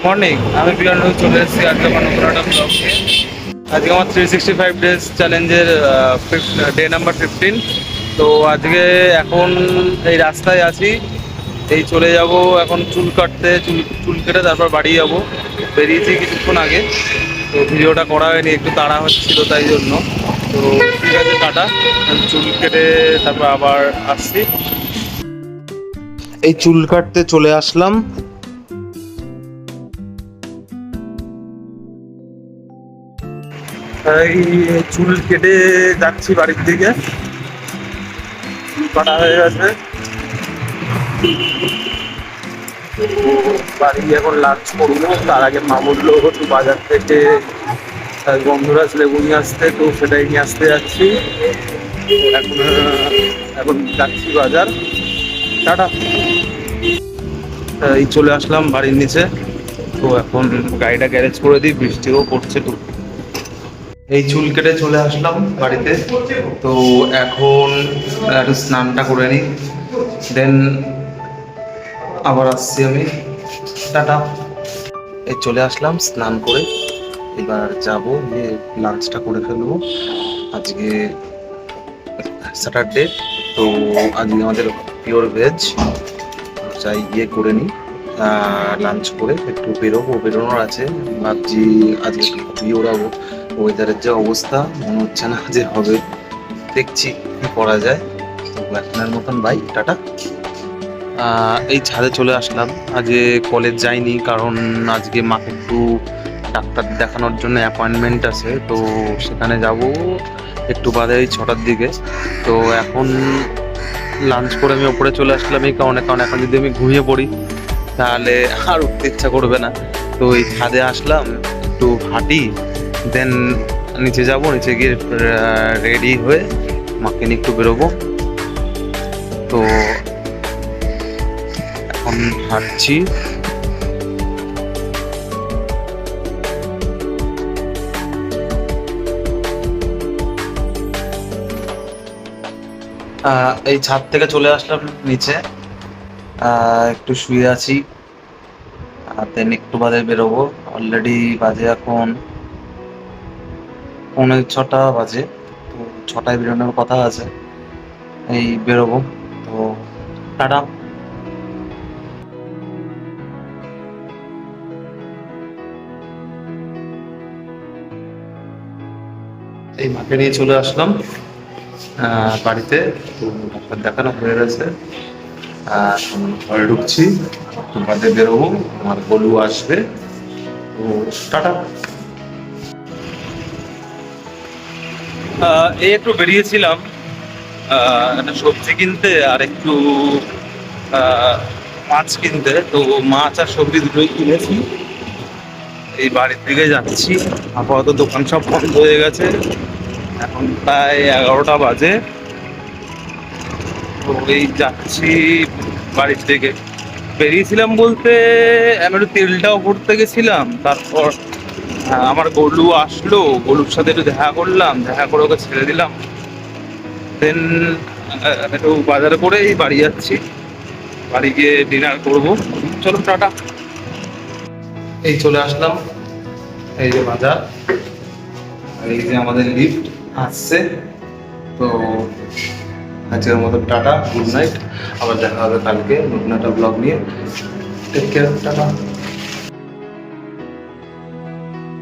Morning, আমি বিয়ান চলে এসেছি আজকে আমার নতুন একটা ব্লগ নিয়ে। আজকে আমার 365 ডেজ চ্যালেঞ্জের ডে নাম্বার 15। তো আজকে এখন এই রাস্তায় আছি, এই চলে যাব এখন চুল কাটতে। চুল কেটে তারপর বাড়ি যাব। বেরিয়েছি কিছুক্ষণ আগে, তো ভিডিওটা করা হয়নি, একটু তাড়া হচ্ছিল তাই জন্য। তো ঠিক আছে, টাটা। চুল কেটে তারপর আবার আসছি। এই চুল কাটতে চলে আসলাম। এই চুল কেটে যাচ্ছি বাড়ির দিকে। চুল কাটা হয়ে গেছে, বাড়ি এখন লাঞ্চ করবো। তার আগে মা বললো একটু বাজার থেকে গন্ধরাজ লেবু নিয়ে আসতে, তো সেটাই নিয়ে আসতে যাচ্ছি। এখন এখন যাচ্ছি বাজার। টাটা। এই চলে আসলাম বাড়ির নিচে। তো এখন গাড়িটা গ্যারেজ করে দিই, বৃষ্টিও পড়ছে তো। এই চুল কেটে চলে আসলাম বাড়িতে। তো এখন একটু স্নানটা করে নিই, দেন আবার আসছি আমি। টাটা। এই চলে আসলাম স্নান করে, এবার যাব গিয়ে লাঞ্চটা করে ফেলবো। আজকে স্যাটারডে, তো আজকে আমাদের পিওর ভেজ। চাই গিয়ে করে নিই, লাঞ্চ করে একটু বেরোনোর আছে। ভাবছি আজকে একটু ঘুরিয়ে ওড়াবো। ওয়েদারের যে অবস্থা, মনে হচ্ছে না যে হবে, দেখছি কি করা যায়। তো এখনের মতন বাই, টাটা। এই ছাদে চলে আসলাম। আজকে কলেজ যাইনি, কারণ আজকে মাকে একটু ডাক্তার দেখানোর জন্য অ্যাপয়েন্টমেন্ট আছে, তো সেখানে যাব একটু বাদে, এই 6টার দিকে। তো এখন লাঞ্চ করে আমি ওপরে চলে আসলাম এই কারণে, এখন যদি আমি ঘুমিয়ে পড়ি তাহলে আর উঠতে ইচ্ছা করবে না। তো এই ছাদে আসলাম, একটু হাঁটি, দেন নিচে যাব। নিচে গিয়ে রেডি হয়ে মাকে নিয়ে একটু বেরোবো। তো এখন হাঁটছি। এই ছাদ থেকে চলে আসলাম নিচে, একটু শুয়ে আছি। দেন একটু বাদে বেরোবো। অলরেডি বাজে এখন 6:45 বাজে। তো 6টায় বেরোনোর কথা আছে, এই বেরোবো। তো টাটা। এই মাকে নিয়ে চলে আসলাম বাড়িতে। তো ডাক্তার দেখানো হয়ে গেছে, ঘরে ঢুকছি, বাদে বেরোবো, আমার গলু আসবে। তো টাটা। এই একটু বেরিয়েছিলাম একটা সবজি কিনতে, আর একটু মাছ কিনতে। তো মাছ আর সবজি দুটোই কিনেছি, এই বাড়ির দিকে যাচ্ছি। আপাতত দোকান সব বন্ধ হয়ে গেছে, এখন প্রায় 11টা বাজে। তো এই যাচ্ছি বাড়ির দিকে। বেরিয়েছিলাম বলতে আমি একটু তেলটাও ভরতে গেছিলাম, তারপর আমার গলু আসলো, গলুর সাথে একটু দেখা করলাম, দেখা করে ওকে ছেড়ে দিলাম। দেন একটু বাজারে করেই বাড়ি যাচ্ছি, বাড়ি গিয়ে ডিনার করবো। চলো টাটা। এই চলে আসলাম, এই যে বাজার, এই যে আমাদের লিফট আসছে। তো আজকের মতো টাটা, গুড নাইট। আবার দেখা হবে কালকে নতুন একটা ব্লগ নিয়ে। Take care, tata.